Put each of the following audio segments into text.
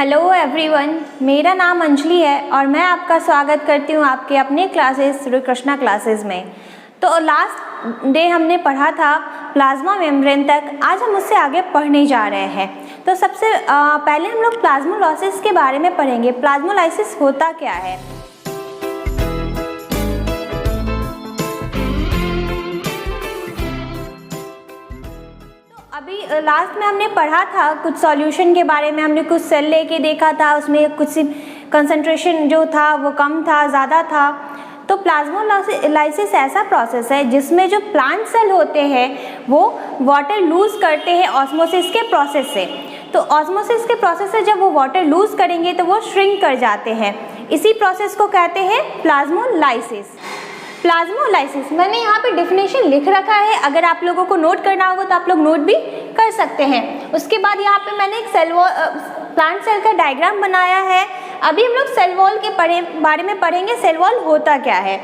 Hello everyone, मेरा नाम अंजलि है और मैं आपका स्वागत करती हूँ आपके अपने क्लासेस श्री कृष्णा क्लासेस में। तो लास्ट डे हमने पढ़ा था प्लाज्मा मेम्ब्रेन तक, आज हम उससे आगे पढ़ने जा रहे हैं। तो सबसे पहले हम लोग प्लाज्मोलाइसिस के बारे में पढ़ेंगे। प्लाज्मोलाइसिस होता क्या है? अभी लास्ट में हमने पढ़ा था कुछ सॉल्यूशन के बारे में, हमने कुछ सेल लेके देखा था, उसमें कुछ कंसंट्रेशन जो था वो कम था, ज़्यादा था। तो प्लाज्मोलाइसिस ऐसा प्रोसेस है जिसमें जो प्लांट सेल होते हैं वो वाटर लूज करते हैं ऑस्मोसिस के प्रोसेस से। तो ऑस्मोसिस के प्रोसेस से जब वो वाटर लूज करेंगे तो वो श्रिंक कर जाते हैं। इसी प्रोसेस को कहते हैं प्लाज्मोलाइसिस। प्लाज्मोलाइसिस मैंने यहाँ पे डेफिनेशन लिख रखा है, अगर आप लोगों को नोट करना होगा तो आप लोग नोट भी कर सकते हैं। उसके बाद यहाँ पे मैंने एक प्लांट सेल का डायग्राम बनाया है। अभी हम लोग सेल वॉल के बारे में पढ़ेंगे, सेल वॉल होता क्या है।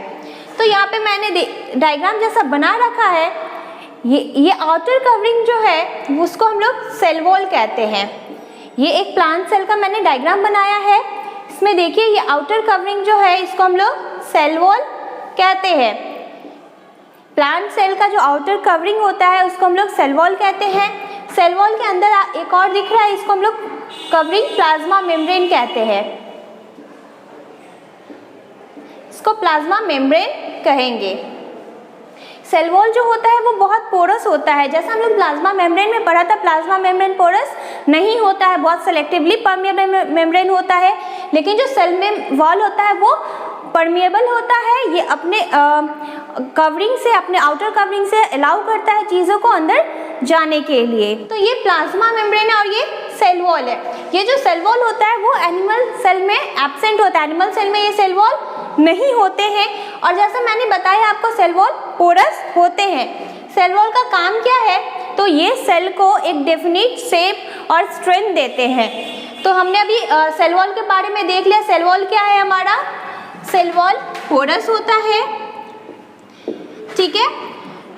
तो यहाँ पे मैंने डायग्राम जैसा बना रखा है, ये आउटर कवरिंग जो है उसको हम लोग सेल वॉल कहते हैं। ये एक प्लांट सेल का मैंने डायग्राम बनाया है, इसमें देखिए ये आउटर कवरिंग जो है इसको हम लोग सेल वॉल कहते हैं। प्लांट सेल का जो आउटर कवरिंग होता है उसको हम लोग सेल वॉल कहते हैं। सेल वॉल के अंदर एक और दिख रहा है, इसको हम लोग कवरिंग प्लाज्मा मेम्ब्रेन कहते हैं। इसको प्लाज्मा मेम्ब्रेन कहेंगे। सेल वॉल जो होता है वो बहुत पोरस होता है, जैसा हम लोग प्लाज्मा मेम्ब्रेन में पढ़ा था। प्लाज्मा मेम्ब्रेन पोरस नहीं होता है, बहुत सेलेक्टिवली परमिएबल मेम्ब्रेन होता है। लेकिन जो सेल में वॉल होता है वो परमिएबल होता है, ये अपने कवरिंग से, अपने आउटर कवरिंग से अलाउ करता है चीज़ों को अंदर जाने के लिए। तो ये प्लाज्मा मेम्ब्रेन है और ये सेल वॉल है। ये जो सेल वॉल होता है वो एनिमल सेल में एब्सेंट होता है, एनिमल सेल में ये सेल वॉल नहीं होते हैं। और जैसा मैंने बताया आपको सेल वॉल पोरस होते हैं। सेल वॉल का काम क्या है? तो ये सेल को एक डेफिनिट शेप और स्ट्रेंथ देते हैं। तो हमने अभी सेल वॉल के बारे में देख लिया। सेल वॉल क्या है हमारा? सेल वॉल पोरस होता है, ठीक है।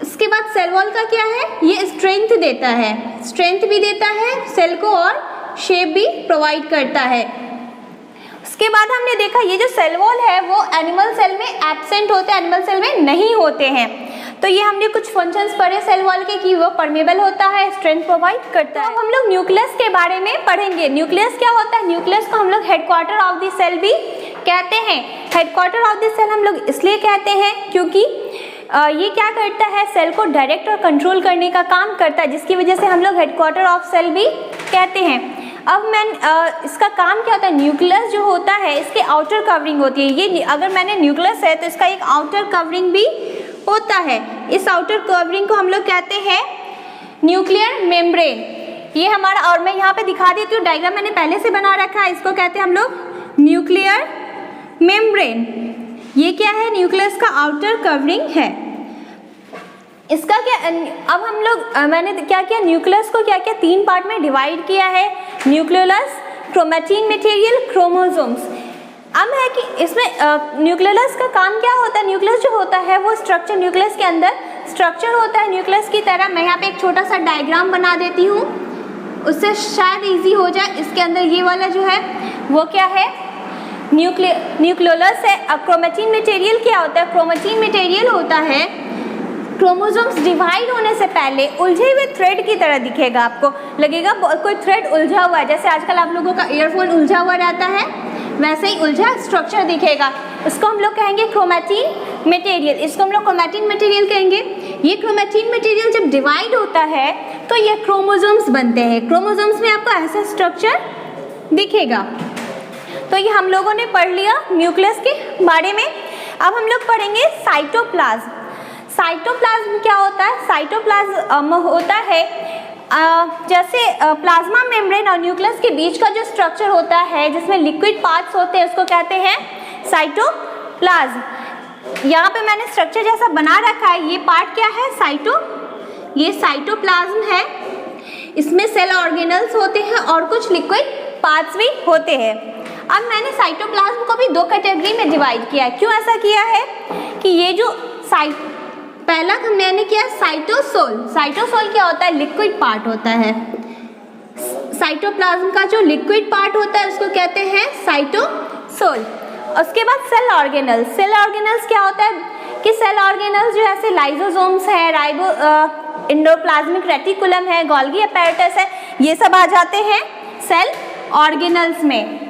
इसके बाद सेल वॉल का क्या है? ये स्ट्रेंथ देता है, स्ट्रेंथ भी देता है सेल को और शेप भी प्रोवाइड करता है। उसके बाद हमने देखा ये जो सेल वॉल है वो एनिमल सेल में एब्सेंट होते हैं, एनिमल सेल में नहीं होते हैं। तो ये हमने कुछ फंक्शंस पढ़े सेल वॉल के कि वो परमेबल होता है, स्ट्रेंथ प्रोवाइड करता है। तो हम लोग न्यूक्लियस के बारे में पढ़ेंगे। न्यूक्लियस क्या होता है? न्यूक्लियस को हम लोग हेडक्वार्टर ऑफ द सेल भी कहते हैं। हेडक्वार्टर ऑफ द सेल हम लोग इसलिए कहते हैं क्योंकि ये क्या करता है? सेल को डायरेक्ट और कंट्रोल करने का काम करता है, जिसकी वजह से हम लोग हेडक्वार्टर ऑफ सेल भी कहते हैं। अब इसका काम क्या होता है? न्यूक्लियस जो होता है इसके आउटर कवरिंग होती है। ये अगर मैंने न्यूक्लियस है तो इसका एक आउटर कवरिंग भी होता है। इस आउटर कवरिंग को हम लोग कहते हैं न्यूक्लियर मेम्ब्रेन। ये हमारा, और मैं यहाँ पे दिखा देती हूँ, डायग्राम मैंने पहले से बना रखा है। इसको कहते हैं हम लोग न्यूक्लियर मेम्ब्रेन। ये क्या है? न्यूक्लियस का आउटर कवरिंग है। इसका क्या, अब हम लोग मैंने क्या किया, न्यूक्लियस को क्या किया, तीन पार्ट में डिवाइड किया है। Nucleolus, chromatin material, chromosomes. अब है कि इसमें न्यूक्लियोलस का काम क्या होता है? न्यूक्लियस जो होता है वो स्ट्रक्चर, न्यूक्लियस के अंदर स्ट्रक्चर होता है न्यूक्लियस की तरह। मैं यहाँ पे एक छोटा सा डायग्राम बना देती हूँ, उससे शायद इजी हो जाए। इसके अंदर ये वाला जो है वो क्या है? न्यूक्लियोलस है। अब क्रोमैटिन मटेरियल क्या होता है? क्रोमैटिन मटेरियल होता है क्रोमोसोम्स डिवाइड होने से पहले उलझे हुए थ्रेड की तरह दिखेगा। आपको लगेगा कोई थ्रेड उलझा हुआ है, जैसे आजकल आप लोगों का ईयरफोन उलझा हुआ रहता है, वैसे ही उलझा स्ट्रक्चर दिखेगा। इसको हम लोग कहेंगे क्रोमैटिन मटेरियल। इसको हम लोग क्रोमैटिन मटेरियल कहेंगे। ये क्रोमैटिन मटेरियल जब डिवाइड होता है तो ये क्रोमोसोम्स बनते हैं। क्रोमोसोम्स में आपको ऐसा स्ट्रक्चर दिखेगा। तो ये हम लोगों ने पढ़ लिया न्यूक्लियस के बारे में। अब हम लोग पढ़ेंगे साइटोप्लाज्म। साइटोप्लाज्म क्या होता है? साइटोप्लाज्म होता है जैसे प्लाज्मा मेम्ब्रेन और न्यूक्लियस के बीच का जो स्ट्रक्चर होता है जिसमें लिक्विड पार्ट्स होते हैं उसको कहते हैं साइटोप्लाज्म। यहाँ पे मैंने स्ट्रक्चर जैसा बना रखा है। ये पार्ट क्या है? ये साइटोप्लाज्म है। इसमें सेल ऑर्गेनल्स होते हैं और कुछ लिक्विड पार्ट्स भी होते हैं। अब मैंने साइटोप्लाज्म को भी दो कैटेगरी में डिवाइड किया है। क्यों ऐसा किया है? कि ये जो पहला मैंने किया साइटोसोल। साइटोसोल क्या होता है? लिक्विड पार्ट होता है। साइटोप्लाज्म का जो लिक्विड पार्ट होता है कहते हैं साइटोसोल। उसके बाद सेल ऑर्गेनल्स। सेल ऑर्गेनल्स क्या होता है कि सेल ऑर्गेनल्स जो ऐसे लाइजोसोम्स है, एंडोप्लाज्मिक रेटिकुलम है, गोल्गी अपैरेटस है, ये सब आ जाते हैं सेल ऑर्गेनल्स में।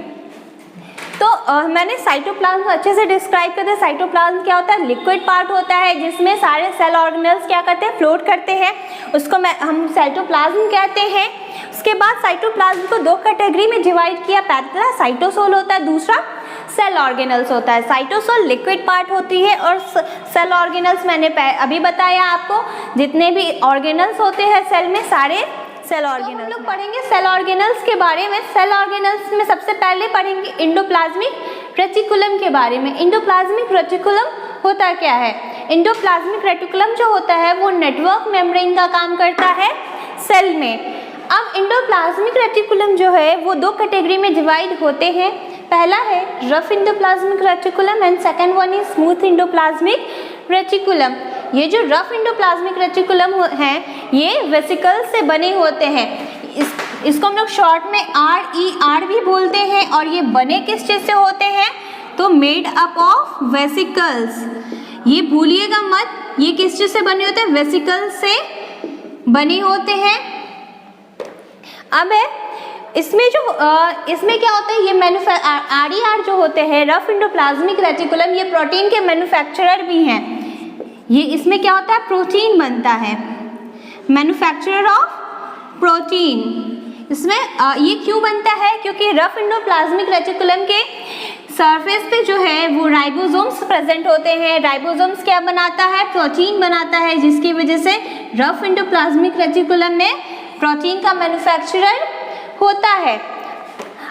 तो मैंने साइटोप्लाज्म अच्छे से डिस्क्राइब कर दिया। साइटोप्लाज्म क्या होता है, लिक्विड पार्ट होता है जिसमें सारे सेल ऑर्गेनल्स क्या करते हैं, फ्लोट करते हैं, उसको हम साइटोप्लाज्म कहते हैं। उसके बाद साइटोप्लाज्म को दो कैटेगरी में डिवाइड किया, पहला साइटोसोल होता है, दूसरा सेल ऑर्गेनल्स होता है। साइटोसोल लिक्विड पार्ट होती है और सेल ऑर्गेनल्स मैंने अभी बताया आपको, जितने भी ऑर्गेनल्स होते हैं सेल में सारे सेल ऑर्गेनल्स। हम लोग पढ़ेंगे सेल ऑर्गेनल्स के बारे में। सेल ऑर्गेनल्स में सबसे पहले पढ़ेंगे एंडोप्लाज्मिक रेटिकुलम के बारे में। एंडोप्लाज्मिक रेटिकुलम होता क्या है? एंडोप्लाज्मिक रेटिकुलम जो होता है वो नेटवर्क मेम्ब्रेन का काम करता है सेल में। अब एंडोप्लाज्मिक रेटिकुलम जो है वो दो कैटेगरी में डिवाइड होते हैं। पहला है rough endoplasmic reticulum and second one is smooth endoplasmic reticulum. ये जो रफ एंडोप्लाज्मिक रेटिकुलम है ये वेसिकल से बने होते हैं। इसको हम लोग शॉर्ट में RER भी बोलते हैं। और ये बने किस चीज़ से होते हैं? तो मेड अप ऑफ वेसिकल्स। ये भूलिएगा मत, ये किस चीज़ से बने होते हैं? वेसिकल से बने होते हैं। अब है इसमें क्या होता है, ये RER जो होते हैं रफ एंडोप्लाज्मिक रेटिकुलम, ये प्रोटीन के मैन्युफैक्चरर भी हैं। ये इसमें क्या होता है, प्रोटीन बनता है, मैन्युफैक्चरर ऑफ प्रोटीन। इसमें ये क्यों बनता है? क्योंकि रफ एंडोप्लाज्मिक रेटिकुलम के सरफेस पे जो है वो राइबोसोम्स प्रेजेंट होते हैं। राइबोसोम्स क्या बनाता है? प्रोटीन बनाता है, जिसकी वजह से रफ एंडोप्लाज्मिक रेटिकुलम में प्रोटीन का मैन्युफैक्चरर होता है।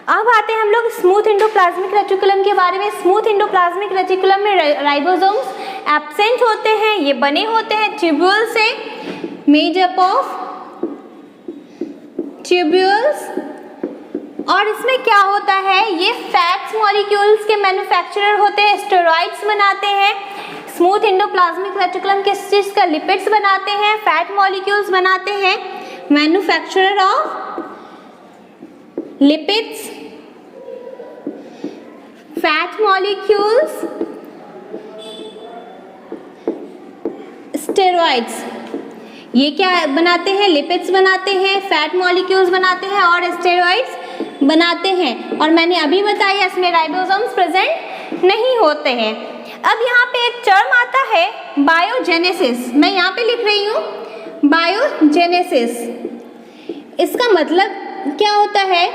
अब आते हैं हम लोग स्मूथ एंडोप्लाज्मिक रेटिकुलम के बारे में। स्मूथ एंडोप्लाज्मिक रेटिकुलम में राइबोसोम्स एब्सेंट होते हैं। ये बने होते हैं ट्यूब्यूल से, मेड अप ऑफ ट्यूब्यूल्स। और इसमें क्या होता है, ये फैट्स मॉलिक्यूल्स के मैन्युफैक्चरर होते हैं, स्टेरॉइड्स बनाते हैं। स्मूथ एंडोप्लाज्मिक रेटिकुलम किस चीज़ का? लिपिड्स बनाते हैं, फैट मॉलिक्यूल्स बनाते हैं, manufacturer of lipids, fat molecules, steroids. ये क्या बनाते हैं? लिपिड्स बनाते हैं, फैट मॉलिक्यूल्स बनाते हैं और स्टेरॉइड्स बनाते हैं। और मैंने अभी बताया इसमें राइबोसोम्स प्रेजेंट नहीं होते हैं। अब यहाँ पे एक टर्म आता है बायोजेनेसिस, मैं यहाँ पे लिख रही हूँ बायोजेनेसिस। इसका मतलब क्या होता है?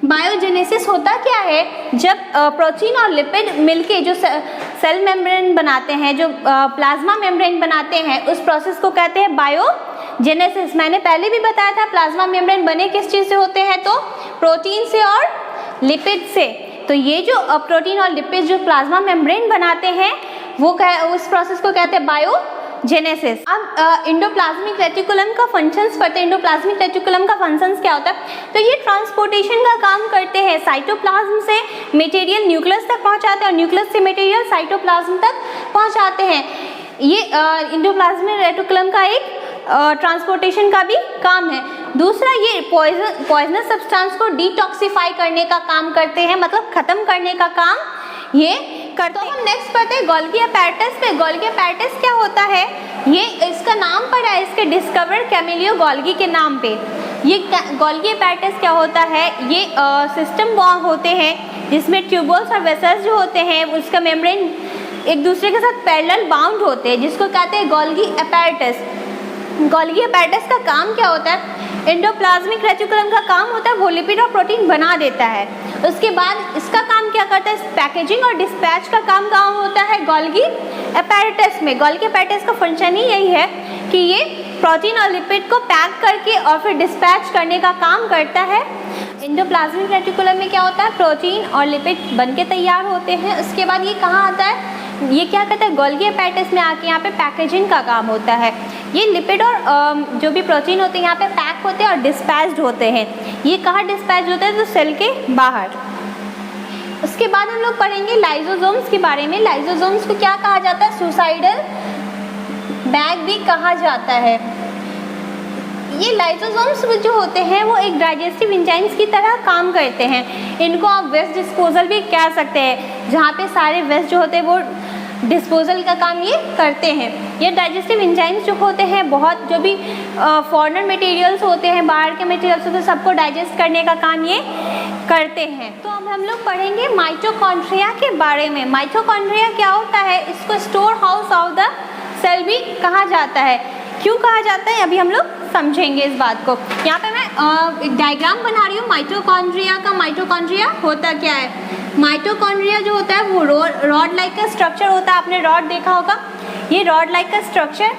बायोजेनेसिस होता क्या है? जब प्रोटीन और लिपिड मिलके जो सेल मेम्ब्रेन बनाते हैं, जो प्लाज्मा मेम्ब्रेन बनाते हैं, उस प्रोसेस को कहते हैं बायोजेनेसिस। मैंने पहले भी बताया था प्लाज्मा मेम्ब्रेन बने किस चीज़ से होते हैं, तो प्रोटीन से और लिपिड से। तो ये जो प्रोटीन और लिपिड जो प्लाज्मा मेम्ब्रेन बनाते हैं वो उस प्रोसेस को कहते हैं बायोजेनेसिस। अब एंडोप्लाज्मिक रेटिकुलम का फंक्शंस पढ़ते हैं। एंडोप्लाज्मिक रेटिकुलम का फंक्शंस क्या होता है? तो ये ट्रांसपोर्टेशन का काम करते हैं। साइटोप्लाज्म से मटेरियल न्यूक्लियस तक पहुंचाते हैं और न्यूक्लियस से मटेरियल साइटोप्लाज्म तक पहुंचाते हैं। ये एंडोप्लाज्मिक रेटिकुलम का एक ट्रांसपोर्टेशन का भी काम है। दूसरा, ये पॉइजनस सब्सटेंस को डिटॉक्सिफाई करने का काम करते हैं, मतलब खत्म करने का काम ये करते हैं। तो हम नेक्स्ट पढ़ते हैं गोल्गी अपैरेटस पे। गोल्गी अपैरेटस क्या होता है? ये इसका नाम पड़ा है इसके डिस्कवर कैमिलियो गोल्गी के नाम पे। ये गोल्गी अपैरेटस क्या होता है? ये सिस्टम होते हैं जिसमें ट्यूबल्स और वेसल्स जो होते हैं उसका मेम्ब्रेन एक दूसरे के साथ पैरेलल बाउंड होते हैं, जिसको कहते हैं गोल्गी अपैरेटस। गोल्गी अपैरेटस का काम क्या होता है? एंडोप्लाज्मिक रेटिकुलम का काम होता है वो लिपिड और प्रोटीन बना देता है। उसके बाद इसका काम क्या करता है? पैकेजिंग और डिस्पैच का काम होता है गोल्गी अपैरेटस में। गोल्गी अपैरेटस का फंक्शन ही यही है कि ये प्रोटीन और लिपिड को पैक करके और फिर डिस्पैच करने का काम करता है। एंडोप्लाज्मिक रेटिकुलम में क्या होता है? प्रोटीन और लिपिड बनके तैयार होते हैं। उसके बाद ये कहाँ आता है? ये क्या करता है? गोल्गी अपैरेटस में आके यहाँ पे पैकेजिंग का काम होता है। ये लिपिड और जो भी प्रोटीन होते हैं यहाँ पे पैक होते हैं और डिस्पैच्ड होते हैं। ये कहाँ डिस्पैच होते हैं? तो सेल के बाहर। उसके बाद हम लोग पढ़ेंगे लाइसोसोम्स के बारे में। लाइसोसोम्स को क्या कहा जाता है? सुसाइडल बैग भी कहा जाता है। ये लाइसोसोम्स जो होते हैं वो एक डाइजेस्टिव एंजाइम्स की तरह काम करते हैं। इनको आप वेस्ट डिस्पोजल भी कह सकते हैं, जहाँ पे सारे वेस्ट जो होते हैं वो डिस्पोजल का काम ये करते हैं। ये डाइजेस्टिव एंजाइम्स जो होते हैं बहुत जो भी फॉरेनर मटेरियल्स होते हैं, बाहर के मटेरियल्स होते हैं, सबको डाइजेस्ट करने का काम ये करते हैं। तो अब हम लोग पढ़ेंगे माइटोकॉन्ड्रिया के बारे में। माइटोकॉन्ड्रिया क्या होता है, इसको store house of the cell भी कहा जाता है। क्यों कहा जाता है अभी हम लोग समझेंगे इस बात को। यहाँ पे मैं एक डायग्राम बना रही हूँ माइटोकॉन्ड्रिया का। माइटोकॉन्ड्रिया होता क्या है, माइटोकॉन्ड्रिया जो होता है वो रॉड लाइक का स्ट्रक्चर होता है। आपने रॉड देखा होगा, ये रॉड लाइक का स्ट्रक्चर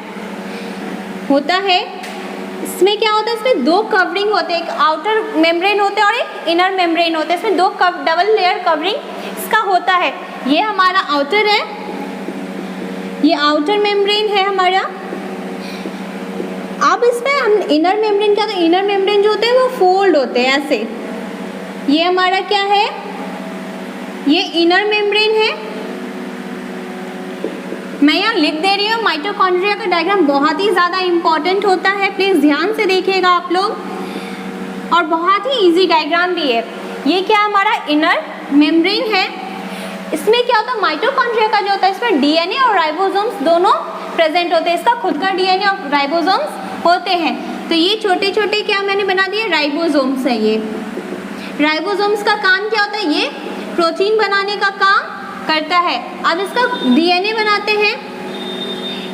होता है। इसमें क्या होता है, इसमें दो कवरिंग होते हैं, एक आउटर मेम्ब्रेन होते हैं और एक इनर मेम्ब्रेन होते हैं। इसमें दो डबल लेयर कवरिंग इसका होता है। ये हमारा आउटर है, ये आउटर मेम्ब्रेन है हमारा। अब इसमें हम इनर मेम्ब्रेन क्या होता है, इनर मेम्ब्रेन जो होते हैं वो फोल्ड होते हैं ऐसे। ये हमारा क्या है, ये इनर मेम्ब्रेन है। मैं यहाँ लिख दे रही हूँ, माइटोकॉन्ड्रिया का डायग्राम बहुत ही ज़्यादा इम्पॉर्टेंट होता है, प्लीज़ ध्यान से देखिएगा आप लोग, और बहुत ही इजी डायग्राम भी है। ये क्या हमारा इनर मेम्ब्रेन है। इसमें क्या होता है, माइटोकॉन्ड्रिया का जो होता है इसमें डीएनए और राइबोसोम्स दोनों प्रेजेंट होते हैं। इसका खुद का डीएनए और राइबोसोम्स होते हैं। तो ये छोटे छोटे क्या मैंने बना दिए, राइबोसोम्स है। ये राइबोसोम्स का काम क्या होता है, ये प्रोटीन बनाने का काम करता है। अब इसका डीएनए बनाते हैं।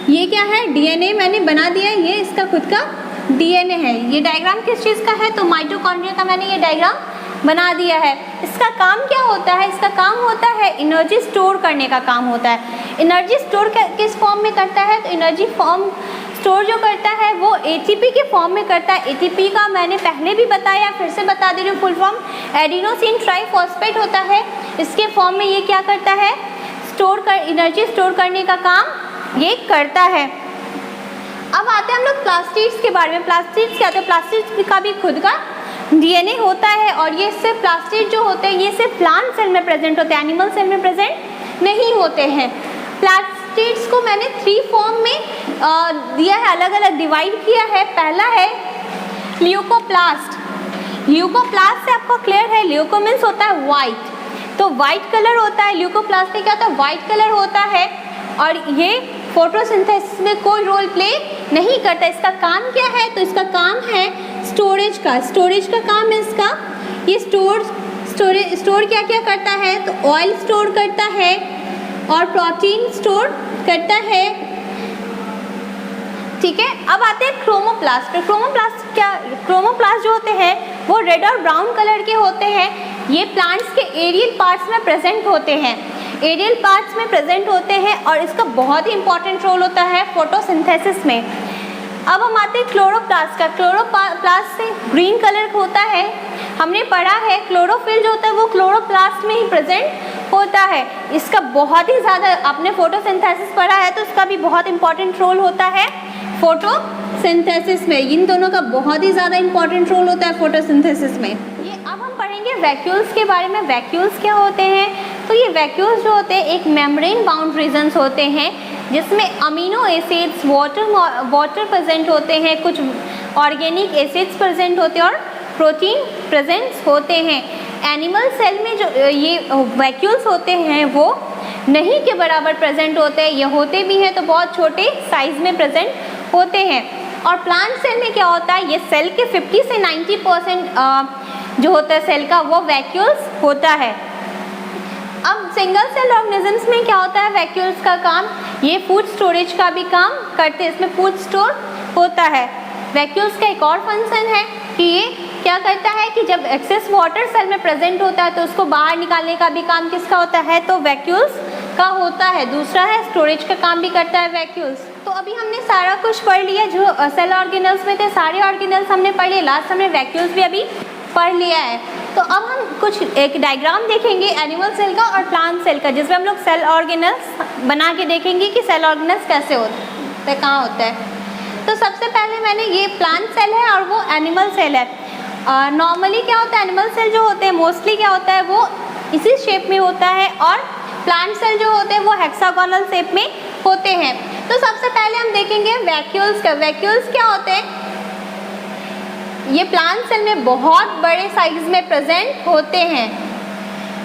ये क्या है, डीएनए मैंने बना दिया, ये इसका खुद का डीएनए है। ये डायग्राम किस चीज़ का है, तो माइटोकॉन्ड्रिया का मैंने ये डायग्राम बना दिया है। इसका काम क्या होता है, इसका काम होता है एनर्जी स्टोर करने का काम होता है। एनर्जी स्टोर किस फॉर्म में करता है, तो एनर्जी फॉर्म स्टोर जो करता है वो एटीपी के फॉर्म में करता है। एटीपी का मैंने पहले भी बताया, फिर से बता दे रही हूँ, फुल फॉर्म एडिनोसिन ट्राइफॉस्फेट होता है। इसके फॉर्म में ये क्या करता है, एनर्जी स्टोर करने का काम ये करता है। अब आते हैं हम लोग प्लास्टिड्स के बारे में। प्लास्टिड्स क्या होते हैं, प्लास्टिड्स का भी खुद का डीएनए होता है, और ये सिर्फ प्लास्टिड जो होते हैं ये सिर्फ प्लांट सेल में प्रेजेंट होते हैं, एनिमल सेल में प्रेजेंट नहीं होते हैं। प्लास्टिड्स को मैंने 3 फॉर्म में दिया है, अलग अलग डिवाइड किया है। पहला है ल्यूकोप्लास्ट। ल्यूकोप्लास्ट से आपको क्लियर है, ल्यूको मीन्स होता है वाइट, तो वाइट कलर होता है। ल्यूकोप्लास्ट में क्या होता है, वाइट कलर होता है, और ये फोटोसिंथेसिस में कोई रोल प्ले नहीं करता। इसका काम क्या है, तो इसका काम है स्टोरेज का। स्टोरेज का काम है इसका, ये स्टोर क्या क्या करता है, तो ऑयल स्टोर करता है और प्रोटीन स्टोर करता है। ठीक है, अब आते हैं क्रोमोप्लास्ट पे। क्रोमोप्लास्ट जो होते हैं वो रेड और ब्राउन कलर के होते हैं। ये प्लांट्स के एरियल पार्ट्स में प्रेजेंट होते हैं, एरियल पार्ट्स में प्रेजेंट होते हैं, और इसका बहुत ही इंपॉर्टेंट रोल होता है फोटोसिंथेसिस में। अब हम आते हैं क्लोरोप्लास्ट का। क्लोरोप्लास्ट से ग्रीन कलर होता है। हमने पढ़ा है क्लोरोफिल जो होता है वो क्लोरोप्लास्ट में ही प्रेजेंट होता है। इसका बहुत ही ज़्यादा, आपने फोटोसिंथेसिस पढ़ा है तो इसका भी बहुत इंपॉर्टेंट रोल होता है फोटोसिंथेसिस में। इन दोनों का बहुत ही ज़्यादा इंपॉर्टेंट रोल होता है फोटोसिंथेसिस में। ये अब हम पढ़ेंगे वैक्यूल्स के बारे में। वैक्यूल्स क्या होते हैं, तो ये वैक्यूल्स जो होते हैं एक मेम्ब्रेन बाउंड रीजन्स होते हैं जिसमें अमीनो एसिड्स, वाटर प्रेजेंट होते हैं, कुछ ऑर्गेनिक एसिड्स प्रेजेंट होते हैं और प्रोटीन प्रेजेंट होते हैं। एनिमल सेल में जो ये वैक्यूल्स होते हैं वो नहीं के बराबर प्रेजेंट होते हैं, ये होते भी हैं तो बहुत छोटे साइज में प्रेजेंट होते हैं। और प्लांट सेल में क्या होता है, ये सेल के 50 से 90% जो होता है सेल का वो वैक्यूल्स होता है। अब सिंगल सेल ऑर्गेनिजम्स में क्या होता है वैक्यूल्स का काम, ये फूड स्टोरेज का भी काम करते हैं, इसमें फूड स्टोर होता है। वैक्यूल्स का एक और फंक्शन है कि ये क्या करता है कि जब एक्सेस वाटर सेल में प्रेजेंट होता है तो उसको बाहर निकालने का भी काम किसका होता है, तो वैक्यूल्स का होता है। दूसरा है स्टोरेज का काम भी करता है वैक्यूल्स। तो अभी हमने सारा कुछ पढ़ लिया जो सेल ऑर्गेनल्स में थे, सारे ऑर्गेनल्स हमने पढ़ लिए, लास्ट हमने वैक्यूल्स भी अभी पढ़ लिया है। तो अब हम कुछ एक डायग्राम देखेंगे एनिमल सेल का और प्लांट सेल का, जिसमें हम लोग सेल ऑर्गेनल्स बना के देखेंगे कि सेल ऑर्गेनल्स कैसे होते हैं, कहाँ होता है। तो सबसे पहले मैंने ये प्लांट सेल है और वो एनिमल सेल है। नॉर्मली क्या होता है, एनिमल सेल जो होते हैं मोस्टली क्या होता है वो इसी शेप में होता है, और प्लांट सेल जो होते हैं वो हेक्सागोनल शेप में होते हैं। तो सबसे पहले हम देखेंगे वैक्यूल्स का। वैक्यूल्स क्या होते हैं, ये प्लांट सेल में बहुत बड़े साइज में प्रेजेंट होते हैं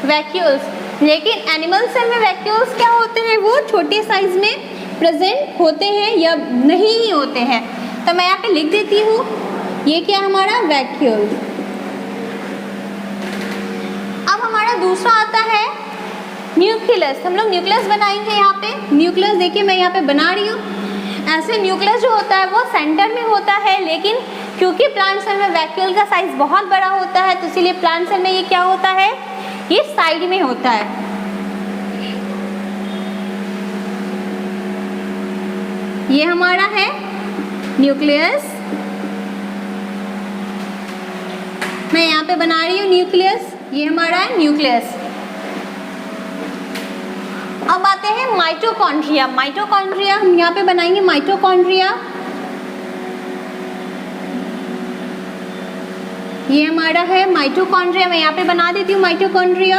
वैक्यूल्स, लेकिन एनिमल सेल में वैक्यूल्स क्या होते हैं, वो छोटे साइज में प्रेजेंट होते हैं या नहीं ही होते हैं। तो मैं यहाँ पे लिख देती हूँ, ये क्या हमारा वैक्यूल। अब हमारा दूसरा आता है न्यूक्लियस। हम लोग न्यूक्लियस बनाएंगे यहाँ पे। न्यूक्लियस देखिए मैं यहाँ पे बना रही हूँ। ऐसे न्यूक्लियस जो होता है वो सेंटर में होता है, लेकिन क्योंकि प्लांट सेल में वैक्यूल का साइज बहुत बड़ा होता है तो इसीलिए प्लांट सेल में ये क्या होता है, ये साइड में होता है। ये हमारा है न्यूक्लियस, मैं यहाँ पे बना रही हूँ न्यूक्लियस, ये हमारा है न्यूक्लियस। अब आते हैं माइटोकॉन्ड्रिया। माइटोकॉन्ड्रिया हम यहाँ पे बनाएंगे माइटोकॉन्ड्रिया। ये हमारा है माइटोकॉन्ड्रिया, मैं यहाँ पे बना देती हूँ माइटोकॉन्ड्रिया।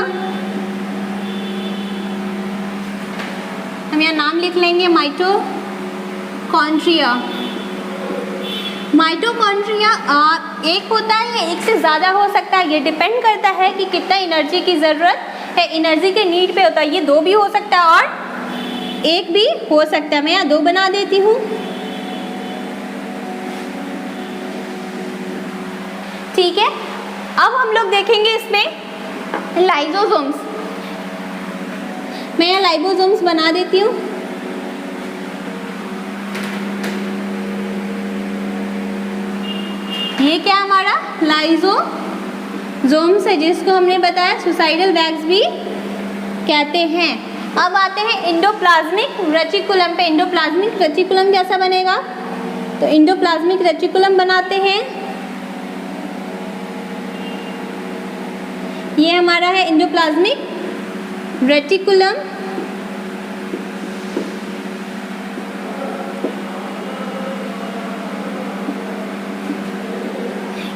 हम यहाँ नाम लिख लेंगे माइटोकॉन्ड्रिया। माइटोकॉन्ड्रिया एक होता है या एक से ज़्यादा हो सकता है, ये डिपेंड करता है कि कितना एनर्जी की ज़रूरत है, एनर्जी के नीड पे होता है। ये 2 भी हो सकता है और 1 भी हो सकता है। मैं यहाँ 2 बना देती हूँ। ठीक है, अब हम लोग देखेंगे इसमें लाइसोसोम्स। मैं यहाँ लाइसोसोम्स बना देती हूँ। ये क्या हमारा लाइसोसोम्स है, जिसको हमने बताया सुसाइडल बैग्स भी कहते हैं। अब आते हैं एंडोप्लाज्मिक रेटिकुलम पे। एंडोप्लाज्मिक रेटिकुलम कैसा बनेगा, तो एंडोप्लाज्मिक रेटिकुलम बनाते हैं। ये हमारा है एंडोप्लाज्मिक रेटिकुलम।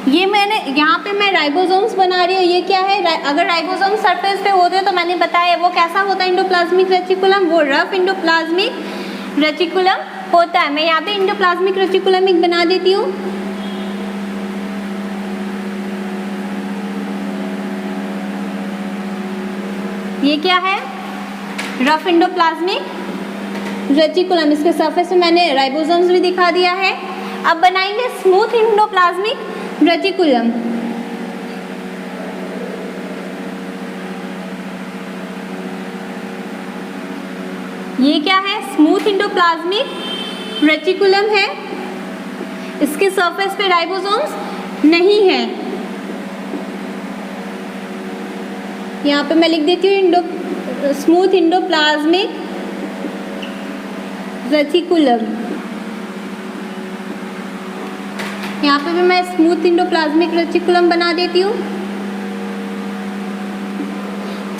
ये मैंने यहाँ पे मैं राइबोसोम्स बना रही हूँ। ये क्या है, अगर राइबोसोम सरफेस पे होते हैं तो मैंने बताया वो कैसा होता है एंडोप्लाज्मिक रेटिकुलम, वो रफ एंडोप्लाज्मिक रेटिकुलम होता है। मैं यहाँ पे एंडोप्लाज्मिक रेटिकुलम एक बना देती हूँ। ये क्या है, रफ एंडोप्लाज्मिक रेटिकुलम। इसके सरफेस में मैंने राइबोसोम्स भी दिखा दिया है। अब बनाएंगे स्मूथ एंडोप्लाज्मिक रेटिकुलम। ये क्या है, स्मूथ एंडोप्लाज्मिक रेटिकुलम है। इसके सरफेस पे राइबोसोम्स नहीं है। यहाँ पे मैं लिख देती हूँ स्मूथ एंडोप्लाज्मिक रेटिकुलम। यहाँ पे भी मैं स्मूथ एंडोप्लाज्मिक रेटिकुलम बना देती हूँ।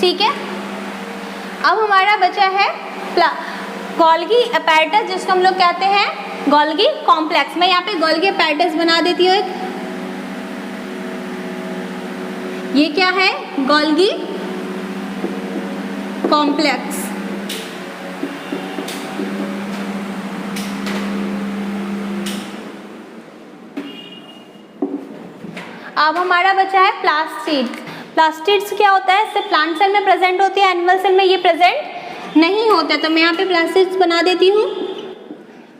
ठीक है, अब हमारा बचा है गोल्गी अपैरेटस, जिसको हम लोग कहते हैं गोल्गी कॉम्प्लेक्स। मैं यहाँ पे गोल्गी अपैरेटस बना देती हूँ एक। ये क्या है, गोल्गी कॉम्प्लेक्स। अब हमारा बचा है प्लास्टिड्स। प्लास्टिड्स क्या होता है, इससे प्लांट सेल में प्रेजेंट होती है, एनिमल सेल में ये प्रेजेंट नहीं होता। तो मैं यहाँ पे प्लास्टिड्स बना देती हूँ।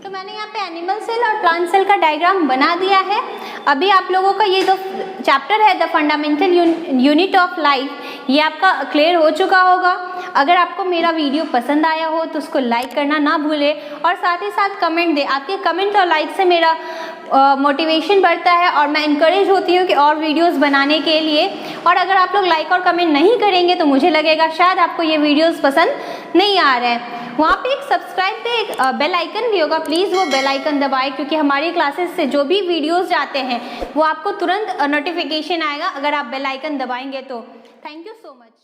तो मैंने यहाँ पे एनिमल सेल और प्लांट सेल का डायग्राम बना दिया है। अभी आप लोगों का ये जो चैप्टर है the fundamental unit of life, ये आपका क्लियर हो चुका होगा। अगर आपको मेरा वीडियो पसंद आया हो तो उसको लाइक करना ना भूलें और साथ ही साथ कमेंट दें। आपके कमेंट और लाइक से मेरा मोटिवेशन बढ़ता है और मैं इनकरेज होती हूँ कि और वीडियोस बनाने के लिए। और अगर आप लोग लाइक और कमेंट नहीं करेंगे तो मुझे लगेगा शायद आपको ये वीडियोस पसंद नहीं आ रहे हैं। वहाँ पे एक सब्सक्राइब पे एक बेल आइकन भी होगा, प्लीज़ वो बेल आइकन दबाएं, क्योंकि हमारी क्लासेस से जो भी वीडियोस जाते हैं वो आपको तुरंत नोटिफिकेशन आएगा अगर आप बेल आइकन दबाएंगे तो। Thank you so much.